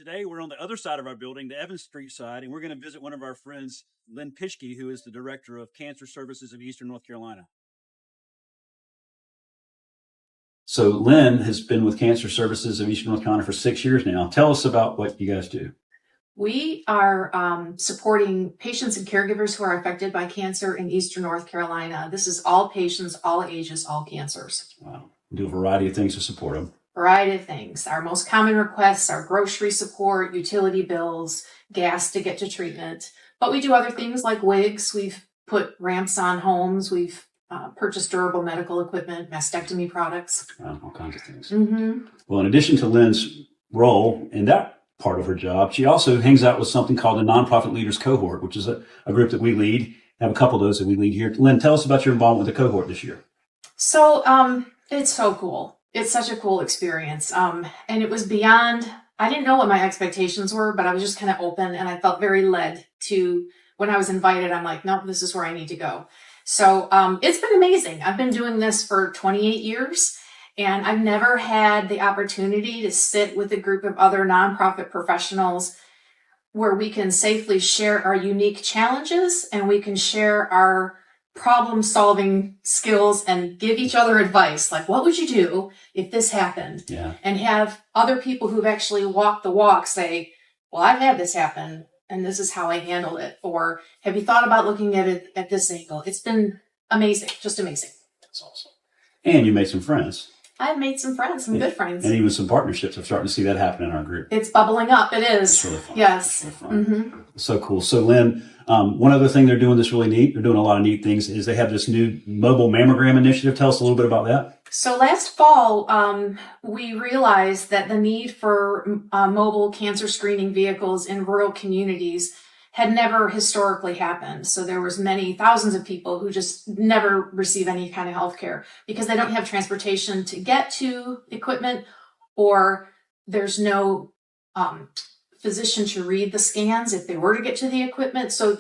Today, we're on the other side of our building, the Evans Street side, and we're going to visit one of our friends, Lynn Pischke, who is the Director of Cancer Services of Eastern North Carolina. So Lynn has been with Cancer Services of Eastern North Carolina for 6 years now. Tell us about what you guys do. We are supporting patients and caregivers who are affected by cancer in Eastern North Carolina. This is all patients, all ages, all cancers. Wow. We do a variety of things to support them. Variety of things. Our most common requests are grocery support, utility bills, gas to get to treatment. But we do other things like wigs. We've put ramps on homes. We've purchased durable medical equipment, mastectomy products. All kinds of things. Mm-hmm. Well, in addition to Lynn's role in that part of her job, she also hangs out with something called the Nonprofit Leaders Cohort, which is a group that we lead. I have a couple of those that we lead here. Lynn, tell us about your involvement with the cohort this year. So it's so cool. It's such a cool experience. And it was beyond, I didn't know what my expectations were, but I was just kind of open and I felt very led to, when I was invited, I'm like, no, this is where I need to go. So it's been amazing. I've been doing this for 28 years and I've never had the opportunity to sit with a group of other nonprofit professionals where we can safely share our unique challenges and we can share our problem-solving skills and give each other advice. Like, what would you do if this happened? Yeah. And have other people who've actually walked the walk say, well, I've had this happen and this is how I handle it. Or have you thought about looking at it at this angle? It's been amazing, just amazing. That's awesome. And you made some friends. I've made some friends, some good friends. And even some partnerships. I'm starting to see that happen in our group. It's bubbling up. It is. It's really fun. Yes. It's really fun. Mm-hmm. So cool. So Lynn, one other thing they're doing that's really neat, they're doing a lot of neat things, is they have this new mobile mammogram initiative. Tell us a little bit about that. So last fall, we realized that the need for mobile cancer screening vehicles in rural communities had never historically happened. So there was many thousands of people who just never receive any kind of health care because they don't have transportation to get to equipment, or there's no physician to read the scans if they were to get to the equipment. So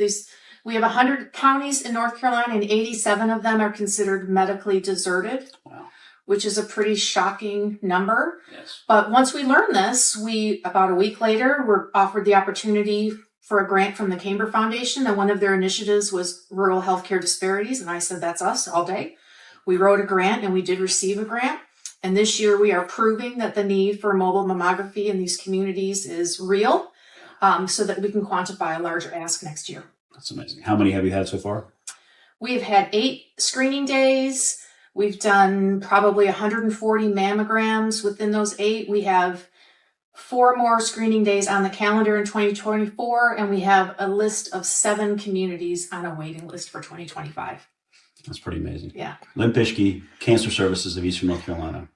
we have 100 counties in North Carolina and 87 of them are considered medically deserted. Wow. Which is a pretty shocking number. Yes. But once we learned this, about a week later, were offered the opportunity for a grant from the Camber Foundation, and one of their initiatives was rural healthcare disparities, and I said, that's us all day. We wrote a grant, and we did receive a grant, and this year we are proving that the need for mobile mammography in these communities is real, so that we can quantify a larger ask next year. That's amazing. How many have you had so far? We've had 8 screening days. We've done probably 140 mammograms within those 8. We have 4 more screening days on the calendar in 2024, and we have a list of 7 communities on a waiting list for 2025. That's pretty amazing. Yeah. Lynn Pischke, Cancer Services of Eastern North Carolina.